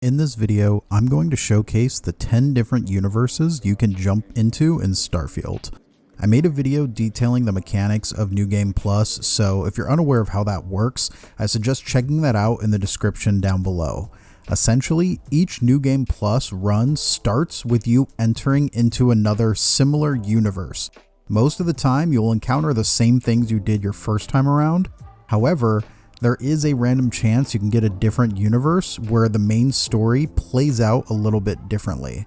In this video, I'm going to showcase the 10 different universes you can jump into in Starfield. I made a video detailing the mechanics of New Game Plus, so if you're unaware of how that works, I suggest checking that out in the description down below. Essentially, each New Game Plus run starts with you entering into another similar universe. Most of the time, you'll encounter the same things you did your first time around. However, there is a random chance you can get a different universe where the main story plays out a little bit differently.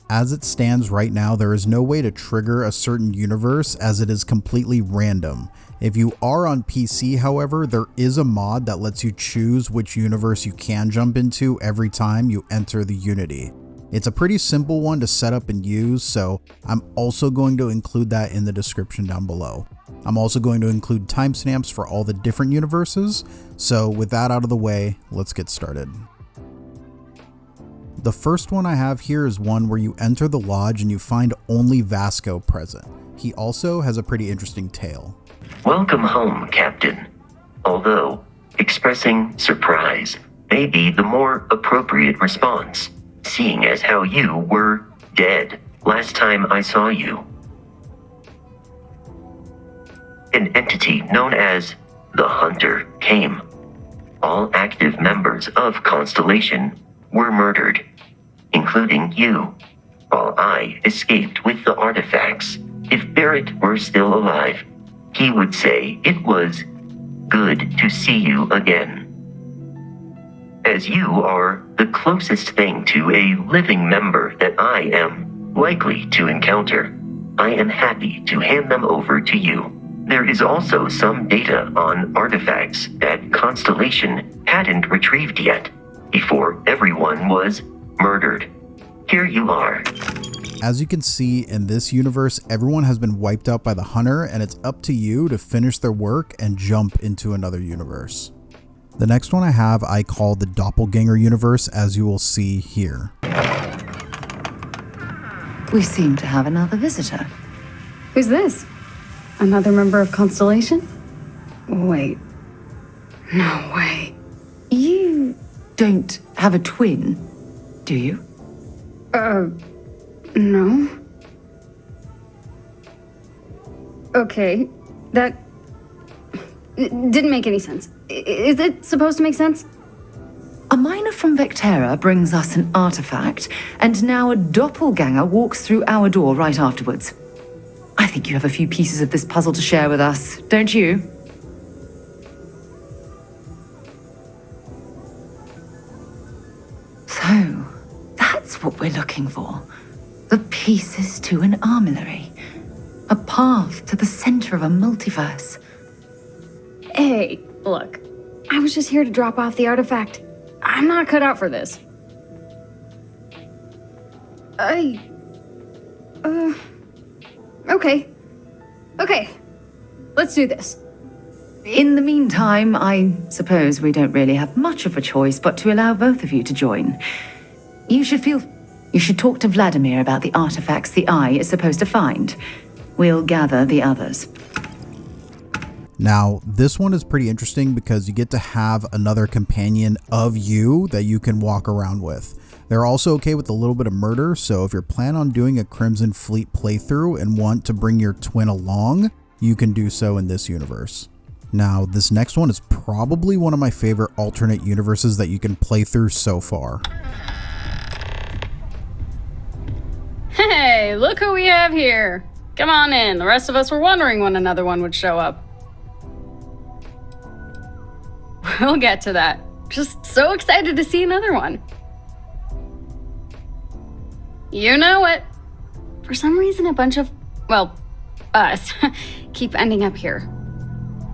As it stands right now, there is no way to trigger a certain universe as it is completely random. If you are on PC, however, there is a mod that lets you choose which universe you can jump into every time you enter the Unity. It's a pretty simple one to set up and use, so I'm also going to include that in the description down below. I'm also going to include timestamps for all the different universes, so with that out of the way, let's get started. The first one I have here is one where you enter the lodge and you find only Vasco present. He also has a pretty interesting tale. Welcome home, Captain. Although, expressing surprise may be the more appropriate response, seeing as how you were dead last time I saw you. An entity known as the Hunter came. All active members of Constellation were murdered, including you, while I escaped with the artifacts. If Barrett were still alive, he would say it was good to see you again. As you are the closest thing to a living member that I am likely to encounter, I am happy to hand them over to you. There is also some data on artifacts that Constellation hadn't retrieved yet, before everyone was murdered. Here you are. As you can see, in this universe, everyone has been wiped out by the Hunter, and it's up to you to finish their work and jump into another universe. The next one I call the Doppleganger Universe, as you will see here. We seem to have another visitor. Who's this? Another member of Constellation? Wait. No way. You don't have a twin, do you? No. Okay, that didn't make any sense. Is it supposed to make sense? A miner from Vectera brings us an artifact, and now a doppelganger walks through our door right afterwards. I think you have a few pieces of this puzzle to share with us, don't you? So, that's what we're looking for. The pieces to an armillary. A path to the center of a multiverse. Hey, look. I was just here to drop off the artifact. I'm not cut out for this. Okay. Let's do this. In the meantime, I suppose we don't really have much of a choice but to allow both of you to join. You should talk to Vladimir about the artifacts the Eye is supposed to find. We'll gather the others. Now, this one is pretty interesting because you get to have another companion of you that you can walk around with. They're also okay with a little bit of murder, so if you're planning on doing a Crimson Fleet playthrough and want to bring your twin along, you can do so in this universe. Now, this next one is probably one of my favorite alternate universes that you can play through so far. Hey, look who we have here. Come on in. The rest of us were wondering when another one would show up. We'll get to that. Just so excited to see another one. You know it. For some reason, a bunch of, us, keep ending up here.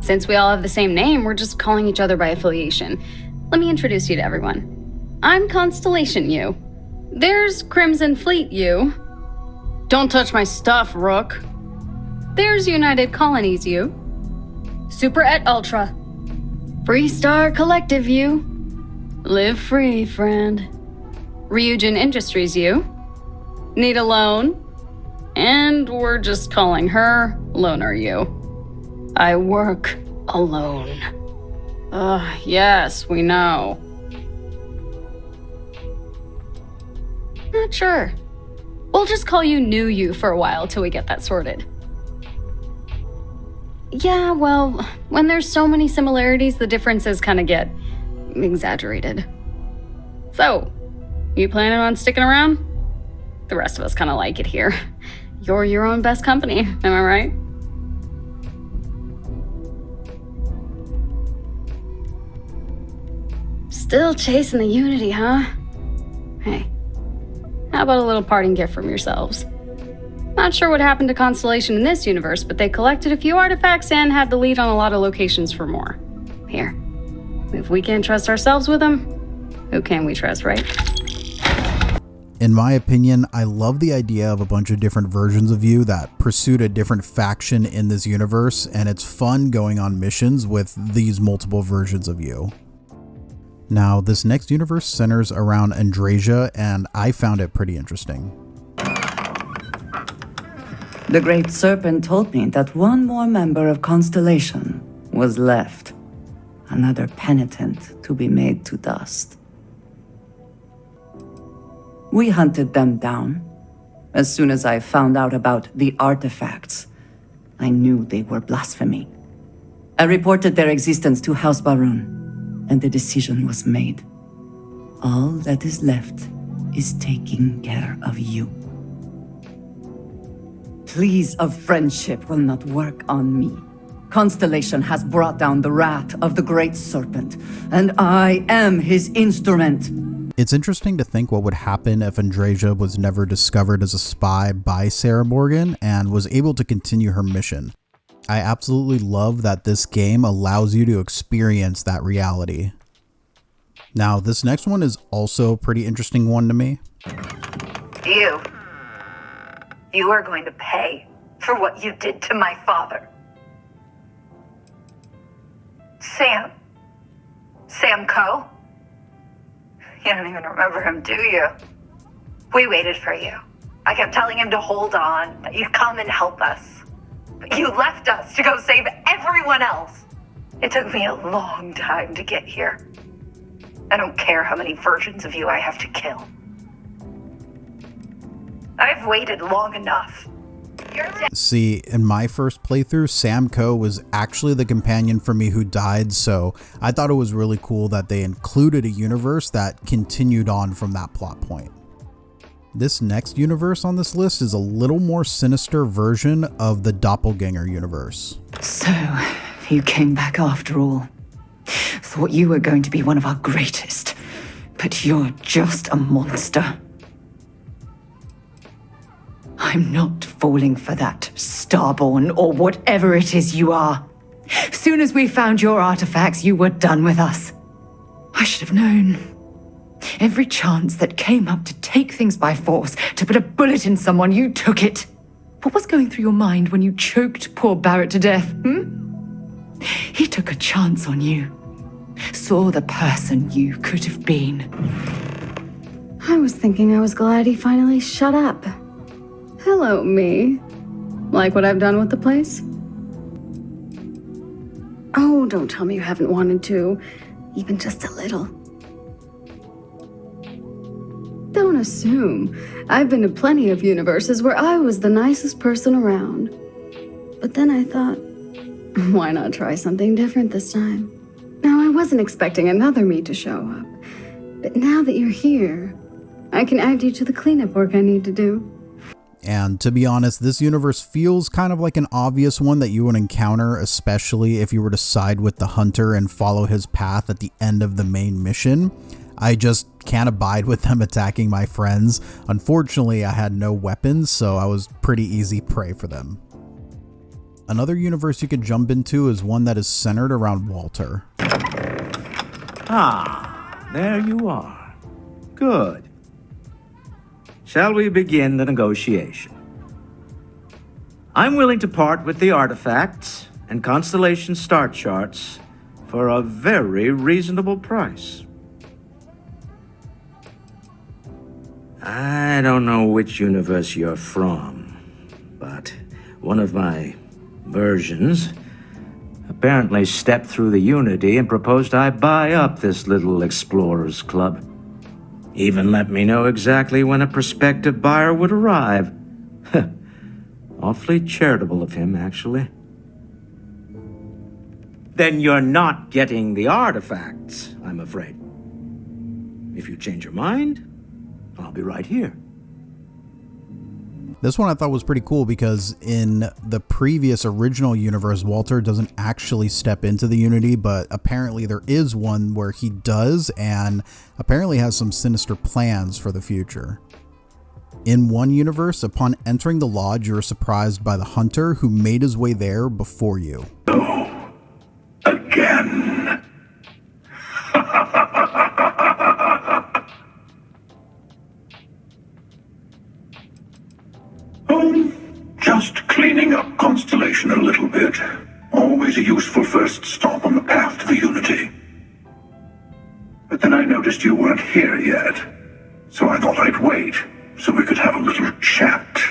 Since we all have the same name, we're just calling each other by affiliation. Let me introduce you to everyone. I'm Constellation U. There's Crimson Fleet U. Don't touch my stuff, Rook. There's United Colonies U. Super et Ultra. Free Star Collective U. Live free, friend. Ryujin Industries U. Need a loan? And we're just calling her Loner U. I work alone. Yes, we know. not sure. We'll just call you New You for a while till we get that sorted. Yeah, well, when there's so many similarities, the differences kind of get exaggerated. So, you planning on sticking around? The rest of us kind of like it here. You're your own best company, am I right? Still chasing the Unity, huh? Hey, how about a little parting gift from yourselves? Not sure what happened to Constellation in this universe, but they collected a few artifacts and had the lead on a lot of locations for more. Here, if we can't trust ourselves with them, who can we trust, right? In my opinion, I love the idea of a bunch of different versions of you that pursued a different faction in this universe, and it's fun going on missions with these multiple versions of you. Now, this next universe centers around Andreja, and I found it pretty interesting. The Great Serpent told me that one more member of Constellation was left. Another penitent to be made to dust. We hunted them down. As soon as I found out about the artifacts, I knew they were blasphemy. I reported their existence to House Baroon, and the decision was made. All that is left is taking care of you. Pleas of friendship will not work on me. Constellation has brought down the wrath of the Great Serpent, and I am his instrument. It's interesting to think what would happen if Andreja was never discovered as a spy by Sarah Morgan and was able to continue her mission. I absolutely love that this game allows you to experience that reality. Now, this next one is also a pretty interesting one to me. You are going to pay for what you did to my father. Sam Coe? You don't even remember him, do you? We waited for you. I kept telling him to hold on, that you'd come and help us. But you left us to go save everyone else. It took me a long time to get here. I don't care how many versions of you I have to kill. I've waited long enough. You're dead. See, in my first playthrough, Sam Coe was actually the companion for me who died, so I thought it was really cool that they included a universe that continued on from that plot point. This next universe on this list is a little more sinister version of the Doppleganger Universe. So, you came back after all. Thought you were going to be one of our greatest, but you're just a monster. I'm not falling for that, Starborn, or whatever it is you are. Soon as we found your artifacts, you were done with us. I should have known. Every chance that came up to take things by force, to put a bullet in someone, you took it. What was going through your mind when you choked poor Barrett to death, He took a chance on you. Saw the person you could have been. I was thinking I was glad he finally shut up. Hello, me. Like what I've done with the place? Oh, don't tell me you haven't wanted to. Even just a little. Don't assume. I've been to plenty of universes where I was the nicest person around. But then I thought, why not try something different this time? Now, I wasn't expecting another me to show up. But now that you're here, I can add you to the cleanup work I need to do. And to be honest, this universe feels kind of like an obvious one that you would encounter, especially if you were to side with the hunter and follow his path at the end of the main mission. I just can't abide with them attacking my friends. Unfortunately, I had no weapons, so I was pretty easy prey for them. Another universe you could jump into is one that is centered around Walter. Ah, there you are. Good. Shall we begin the negotiation? I'm willing to part with the artifacts and Constellation star charts for a very reasonable price. I don't know which universe you're from, but one of my versions apparently stepped through the Unity and proposed I buy up this little explorers club. Even let me know exactly when a prospective buyer would arrive. Awfully charitable of him, actually. Then you're not getting the artifacts, I'm afraid. If you change your mind, I'll be right here. This one I thought was pretty cool because in the previous original universe, Walter doesn't actually step into the Unity, but apparently there is one where he does and apparently has some sinister plans for the future. In one universe, upon entering the lodge, you are surprised by the hunter who made his way there before you. Oh, again. Just cleaning up Constellation a little bit. Always a useful first stop on the path to the Unity. But then I noticed you weren't here yet, so I thought I'd wait, so we could have a little chat.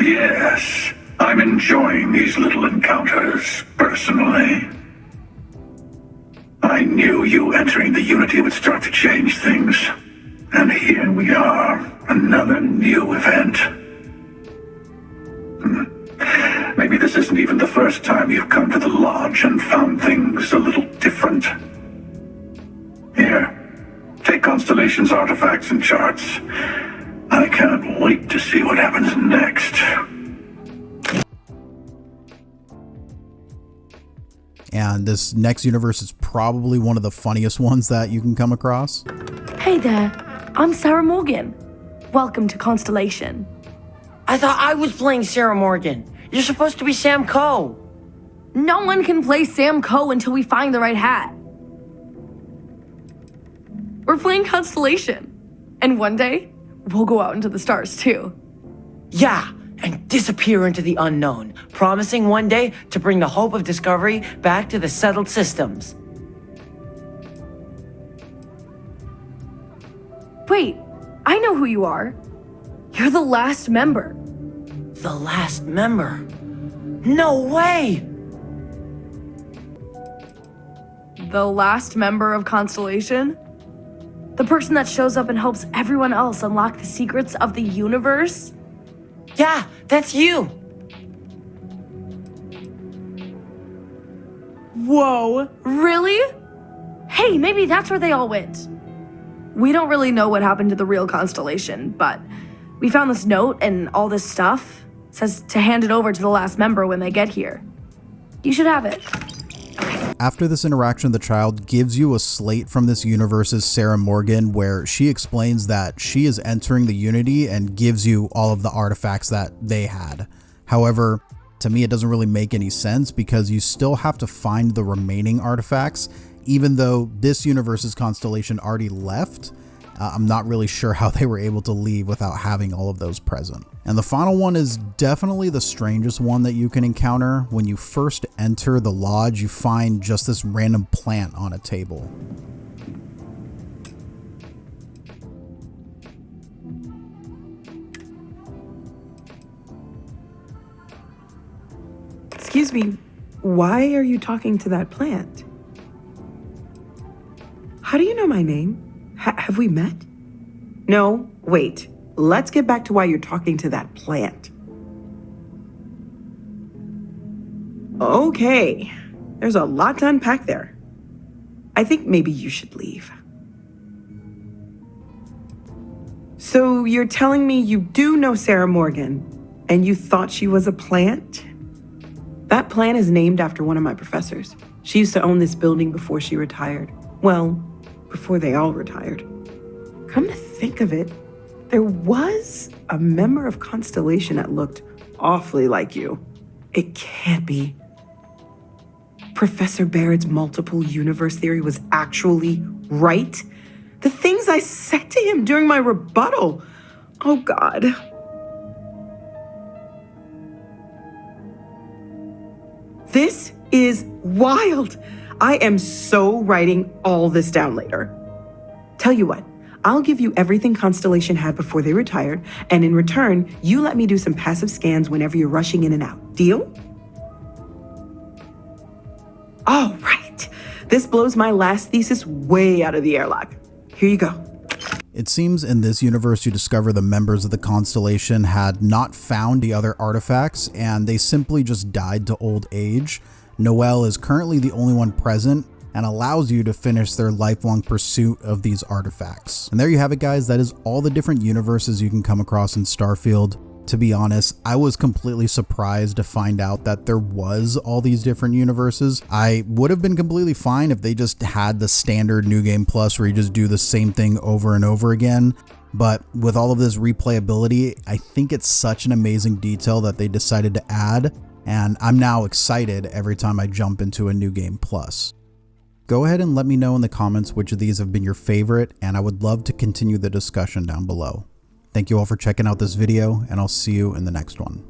Yes, I'm enjoying these little encounters, personally. I knew you entering the Unity would start to change things. And here we are, another new event. Maybe this isn't even the first time you've come to the lodge and found things a little different. Here, take Constellation's artifacts and charts. I can't wait to see what happens next. And this next universe is probably one of the funniest ones that you can come across. Hey there, I'm Sarah Morgan. Welcome to Constellation. I thought I was playing Sarah Morgan. You're supposed to be Sam Coe. No one can play Sam Coe until we find the right hat. We're playing Constellation. And one day, we'll go out into the stars too. Yeah, and disappear into the unknown, promising one day to bring the hope of discovery back to the settled systems. Wait, I know who you are. You're the last member. The last member? No way! The last member of Constellation? The person that shows up and helps everyone else unlock the secrets of the universe? Yeah, that's you! Whoa, really? Hey, maybe that's where they all went. We don't really know what happened to the real Constellation, but we found this note and all this stuff. It says to hand it over to the last member when they get here. You should have it. After this interaction, the child gives you a slate from this universe's Sarah Morgan where she explains that she is entering the Unity and gives you all of the artifacts that they had. However, to me, it doesn't really make any sense because you still have to find the remaining artifacts. Even though this universe's Constellation already left, I'm not really sure how they were able to leave without having all of those present. And the final one is definitely the strangest one that you can encounter. When you first enter the lodge, you find just this random plant on a table. Excuse me, why are you talking to that plant? How do you know my name? Have we met? No, wait. Let's get back to why you're talking to that plant. Okay, there's a lot to unpack there. I think maybe you should leave. So you're telling me you do know Sarah Morgan, and you thought she was a plant? That plant is named after one of my professors. She used to own this building before she retired. Well, before they all retired. Come to think of it, there was a member of Constellation that looked awfully like you. It can't be. Professor Barrett's multiple universe theory was actually right? The things I said to him during my rebuttal. Oh, God. This is wild. I am so writing all this down later. Tell you what, I'll give you everything Constellation had before they retired, and in return, you let me do some passive scans whenever you're rushing in and out. Deal? Oh, right. This blows my last thesis way out of the airlock. Here you go. It seems in this universe you discover the members of the Constellation had not found the other artifacts and they simply just died to old age. Noelle is currently the only one present and allows you to finish their lifelong pursuit of these artifacts. And there you have it, guys. That is all the different universes you can come across in Starfield. To be honest, I was completely surprised to find out that there was all these different universes. I would have been completely fine if they just had the standard New Game Plus where you just do the same thing over and over again. But with all of this replayability, I think it's such an amazing detail that they decided to add, and I'm now excited every time I jump into a New Game Plus. Go ahead and let me know in the comments which of these have been your favorite, and I would love to continue the discussion down below. Thank you all for checking out this video, and I'll see you in the next one.